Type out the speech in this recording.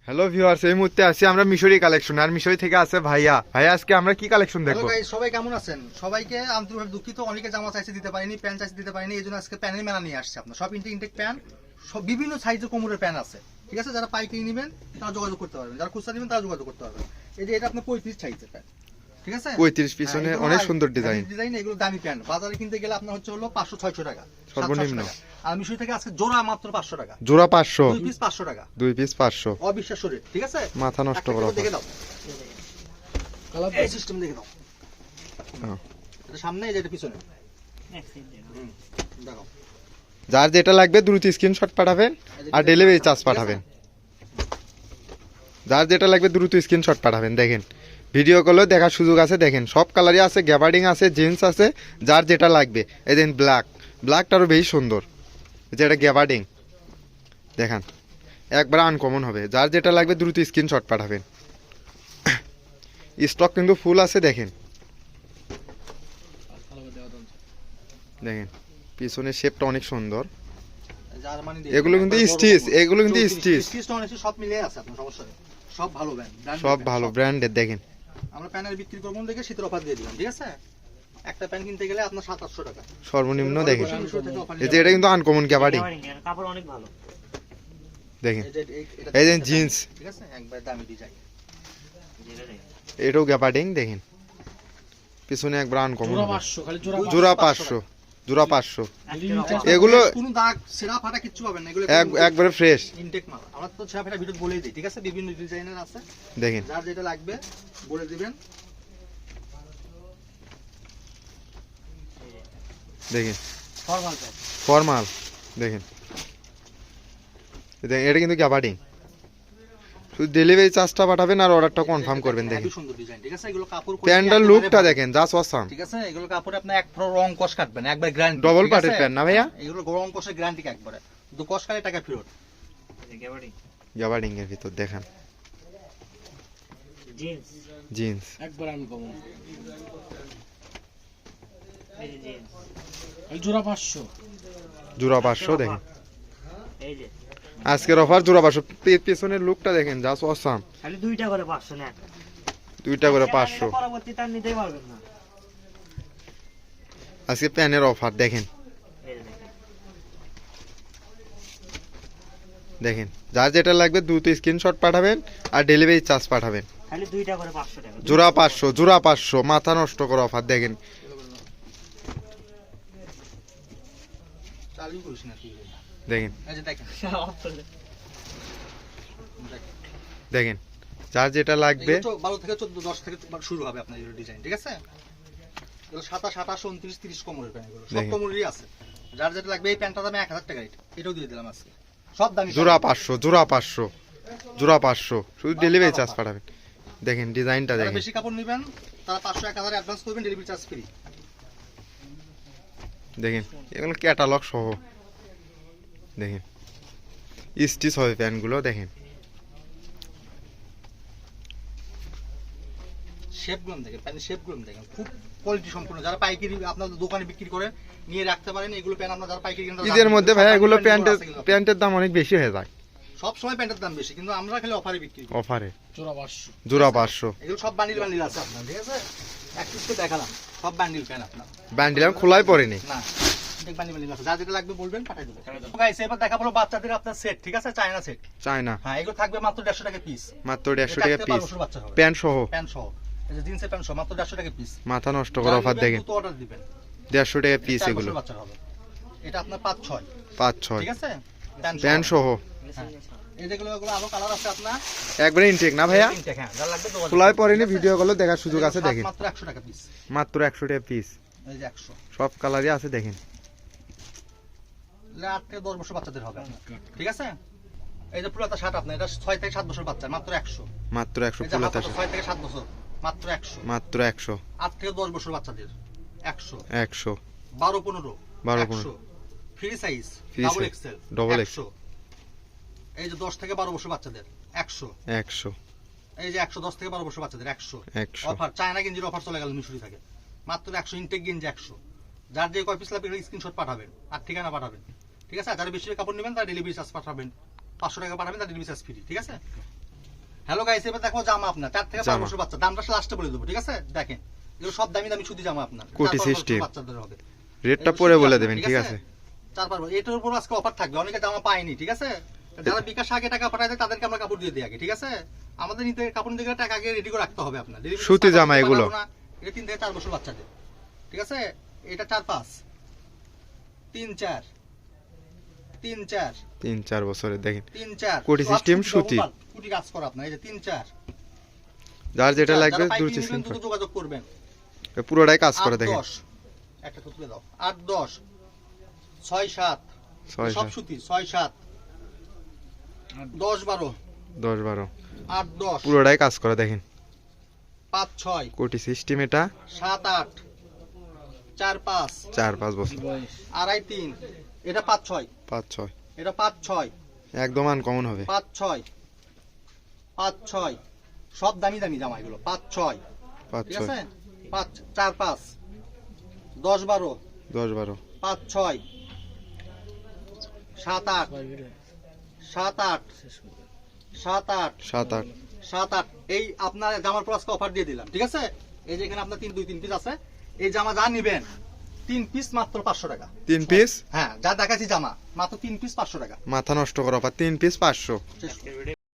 Hello viewers, এই মুহূর্তে আছি আমরা মিশরি কালেকশন, আর মিশরি থেকে আছে ভাইয়া। ভাইয়া আজকে আমরা কি কালেকশন দেখবো? হ্যালো গাইস, সবাই কেমন আছেন? সবাইকে আন্তরিকভাবে দুঃখিত, অনেকে জামা চাইছে দিতে পারিনি, প্যান্ট চাইছে দিতে পারিনি, এইজন্য আজকে প্যানের মেলা নিয়ে আসছে। আপনার সব ইনটেক প্যান্ট, সব বিভিন্ন সাইজের কোমরের প্যান্ট আছে, ঠিক আছে? যারা পাইকারি নেবেন তারা যোগাযোগ করতে পারবেন, যারা খুচরা নেবেন তারা যোগাযোগ করতে পারবেন। এই যে এটা আপনার 35 সাইজের প্যান্ট, ঠিক আছে? 35 পিছনে হ্যাঁ, অনেক সুন্দর ডিজাইন। এগুলো দামি প্যান্ট, বাজারে কিনতে গেলে আপনার হচ্ছে হলো 500-600 টাকা সর্বনিম্ন। আর মিশরি থেকে আজকে জোড়া মাত্র 500 টাকা, জোড়া 500, 2 পিস 500 টাকা, 2 পিস 500। অবিশ্বাস্য রেট, ঠিক আছে? মাথা নষ্ট করা দেখে দাও, কালার এই সিস্টেম দেখে দাও। এটা সামনে, এই যে এটা পিছনে, দেখো। যার যেটা লাগবে দ্রুত স্ক্রিনশট পাঠাবেন আর ডেলিভারি চার্জ পাঠাবেন। যার যেটা লাগবে দ্রুত স্ক্রিনশট পাঠাবেন। দেখেন ভিডিও কলেও দেখার সুযোগ আছে। দেখেন সব কালারই আছে, গ্যাবার্ডিং আছে, জিন্স আছে, যার যেটা লাগবে। এই দেখেন ব্ল্যাকটারও বেশি সুন্দর, যেটা গ্যাবার্ডিং দেখেন একবার আনকমন হবে। যার যেটা লাগবে দ্রুত স্ক্রিনশট পাঠাবেন। স্টক কিন্তু ফুল আছে। দেখেন পিছনের শেপটা অনেক সুন্দর। এগুলো কিন্তু স্টিচ, স্টিচটা অনেক সব মিলে আছে, আপনার সমস্যা নেই, সব ভালো ব্র্যান্ড, সব ভালো ব্র্যান্ডের। দেখেন আমরা প্যানের বিক্রি করব দেখে শীতের অফার দিয়ে দিলাম, ঠিক আছে? একটা প্যান কিনতে গেলে আপনার 700-800 টাকা সর্বনিম্ন। দেখেন এই যে এটা কিন্তু আনকমন গ্যাবার্ডিং, কাপড় অনেক ভালো। দেখেন এই যে জিন্স, ঠিক আছে? একবার দামি ডিজাইন, এটাও গ্যাবার্ডিং। দেখেন পিছনে একবার আনকমন, জোড়া 500, খালি জোড়া 500। এগুলো কোনো দাগ ছেঁড়া ফাটা কিচ্ছু পাবেন না, এগুলো একবারে ফ্রেশ ইনটেক মাল। আমরা তো ছেঁড়া ফাটা ভিডিও বলেই দিই, ঠিক আছে? বিভিন্ন ডিজাইনের আছে, দেখেন যার যেটা লাগবে বলে দিবেন। দেখেন ফর্মাল প্যান্ট। ফর্মাল। দেখেন এটা কিন্তু গ্যাবার্ডিং। শুধু ডেলিভারি চার্জটা পাঠাবেন আর অর্ডারটা কনফার্ম করবেন। দেখেন খুব সুন্দর ডিজাইন, ঠিক আছে? এগুলো কাপড় প্যান্টের লুকটা দেখেন, জাস্ট অসাম। ঠিক আছে? এগুলো কাপড়ে আপনি এক রং কস কাটবেন, একবার গ্যারান্টি। ডবল পার্টের প্যান্ট না ভাইয়া? এগুলো রং কসের গ্যারান্টি একবারে, দু কস কাটে টাকা ফেরত। গ্যাবার্ডিং এর ভিতর দেখেন জিন্স একবার আনকমন। এই যে জিন্স, এই জোড়া 500। জোড়া 500। দেখেন এই যে আজকের অফার জোড়া 500। পেছনের লুকটা দেখেন, জাস্ট অসাম। খালি দুইটা করে 500 না, দুইটা করে 500। পরবর্তী তার নিতেই পারবেন না। আজকে প্যানের অফার দেখেন। এই যে দেখেন, দেখেন যার যেটা লাগবে দ্রুত স্ক্রিনশট পাঠাবেন আর ডেলিভারি চার্জ পাঠাবেন। খালি দুইটা করে 500 টাকা। জোড়া 500, মাথা নষ্ট করা অফার। দেখেন চালু করিস না তুই। দেখেন এই যে দেখেন, দেখেন যার যেটা লাগবে। 12 থেকে 14, 10 থেকে শুরু হবে আপনার এই ডিজাইন, ঠিক আছে? এগুলো 27, 28, 29, 30 কোমরের প্যান্ট, এগুলো সব দেখেন। কোমরেরই আছে। যার যেটা লাগবে এই প্যান্টটা দামে 1000 টাকা রেট, এটাও দিয়ে দিলাম আজকে। সব দামি জোড়া 500, শুধু ডেলিভারি চার্জ পাঠাবেন। দেখেন ডিজাইনটা যারা দেখেন। বেশি কাপড় নেবেন তারা 500-1000 অ্যাডভান্স করবেন, ডেলিভারি চার্জ ফ্রি। দেখেন এগুলো ক্যাটালগ সহ। দেখেন স্টিচ হবে প্যান্টগুলো। দেখেন শেপগুলো দেখেন, প্যান্টের শেপগুলো দেখেন, খুব কোয়ালিটি সম্পূর্ণ। যারা পাইকারি আপনাদের দোকানে বিক্রি করে নিয়ে রাখতে পারেন, এগুলো প্যান্ট আপনারা যারা পাইকারি কিনতে ঈদের মধ্যে ভাই এগুলো প্যান্টের দাম অনেক বেশি হয়ে যায়। সব সময় প্যান্টের দাম বেশি, কিন্তু আমরা খালি অফারে বিক্রি করি। অফারে জোড়া 500। জোড়া 500। এগুলো সব বান্ডিল আছে আপনার, ঠিক আছে? এক পিস করে দেখালাম, সব বান্ডিল প্যান্ট আপনার। ব্যান্ডেল আমি খোলাই পড়েনি। না, এক বান্ডিল আছে, যা যেটা লাগবে বলবেন, পাঠিয়ে দেবো। গাইস, এবার দেখাবো বাচ্চাদের আপনার সেট, ঠিক আছে? চায়না সেট, চায়না হ্যাঁ, এগুলো থাকবে মাত্র 150 টাকা পিস, মাত্র 150 টাকা পিস। 12 বছর বাচ্চা হবে, প্যান্ট সহ, প্যান্ট সহ। এই যে জিন্সের প্যান্ট সহ মাত্র 150 টাকা পিস। মাথা নষ্ট করা অফার। দেখেন তো অর্ডার দিবেন, 150 টাকা পিস 4 এগুলো। বছর বাচ্চা হবে। এটা আপনার 5-6, 5-6 ঠিক আছে? প্যান্ট সহ। হ্যাঁ। এই যেগুলো এগুলো আরো কালার আছে আপনার, একবারে ইনটেক না ভাইয়া? তিনটে, হ্যাঁ, যার লাগবে যোগাযোগ খোলাই করবেন, পড়েনি, ঠিক আছে? ভিডিও কলে দেখার সুযোগ আছে। দেখেন মাত্র 100 টাকা পিস, মাত্র 100 টাকা পিস। এই যে 100, সব কালারই আছে। দেখেন 8 থেকে 10 বছর বাচ্চাদের হবে আপনার, ঠিক আছে? এই যে পুরাতা শার্ট আপনার, এটা 6 থেকে 7 বছর বাচ্চা, মাত্র 100। মাত্র 100 এই যে পুলাতা 6 থেকে 7 বছর, মাত্র 100। মাত্র 100 8 থেকে 10 বছর বাচ্চাদের 100, 100 12-15 12-15 free size, Free double size, XL double 100। এই যে 10 থেকে 12 বছর বাচ্চাদের 100। 100 এই যে 100, 10 থেকে 12 বছর বাচ্চাদের 100। 100 অফার, চায়না গেঞ্জির অফার চলে গেল মিশরি থাকে, মাত্র 100। ইনটেক গেঞ্জি 100। যার যে কয় পিস লাগবে স্ক্রিনশট পাঠাবেন আর ঠিকানা পাঠাবেন, ঠিক আছে? যারা বেশি কাপড় নেবেন তারা ডেলিভারি চার্জ পাঠাবেন, 500 টাকা পাঠাবেন, তার ডেলিভারি চার্জ ফ্রি, ঠিক আছে? হ্যালো গাইস, এবার দেখো জামা আপনার 4 থেকে 5 জামা। বছর বাচ্চা, দামটা লাস্টে বলে দেবো, ঠিক আছে? দেখেন এগুলো সব দামি দামি সুতি জামা আপনার, কোটি 4-5 বছর system। বাচ্চাদের হবে। রেটটা এগুলো পরে সুতি বলে আপনার, দেবেন, ঠিক আছে? 4-5 বছর। এটার উপর আজকে অফার থাকবে, অনেকে জামা পায়নি, ঠিক আছে? যারা বিকাশ আগে টাকা পাঠায় দেয় তাদেরকে আমরা কাপড় দিয়ে দিই আগে, ঠিক আছে? আমাদের নিতে কাপড় নিতে গেলে টাকা আগে রেডি করে রাখতে হবে আপনার। Delivery সুতি charge জামা দিতে এগুলো। পারবো না, এটা 3 থেকে 4 বছর বাচ্চাদের, ঠিক আছে? এটা 4-5 3-4 3-4 3-4 বছরের দেখেন 3-4 কোটি system সুতি। কুটি কাজ করা আপনার, এই যে 3-4 যার যেটা যারা লাগবে পাইকারি দ্রুত নেবেন, স্ক্রিনশট। দ্রুত যোগাযোগ করবেন। পুরোটাই কাজ করে 8-10 দেখেন। একটা তুলে দাও, 8-10 6-7 ছয় সব সাত, সুতি, 6-7 10-12 10-12 8-10 পুরোটাই কাজ করে দেখেন। 5-6 কোটি সিস্টেম এটা 7-8 4-5 4-5 বছর, বয়স 2.5-3 এটা 5-6 5-6 এটা 5-6 একদম আনকমন হবে। 5-6 5-6 সব দামি দামি জামা এগুলো 5-6, ঠিক 5-6 আছে? 4-5 10-12 10-12 5-6 7-8 7-8 শেষ করে 7-8 7-8 7-8 এই আপনার জামার পর আজকে অফার দিয়ে দিলাম, ঠিক আছে? এই যে এখানে আপনার 2-3 পিস আছে, এই জামা যা নিবেন 3 পিস মাত্র 500 টাকা। 3 পিস হ্যাঁ, যা দেখাচ্ছি জামা মাত্র 3 পিস 500 টাকা। মাথা নষ্ট করা 3 পিস 500। শেষ। আজকের ভিডিও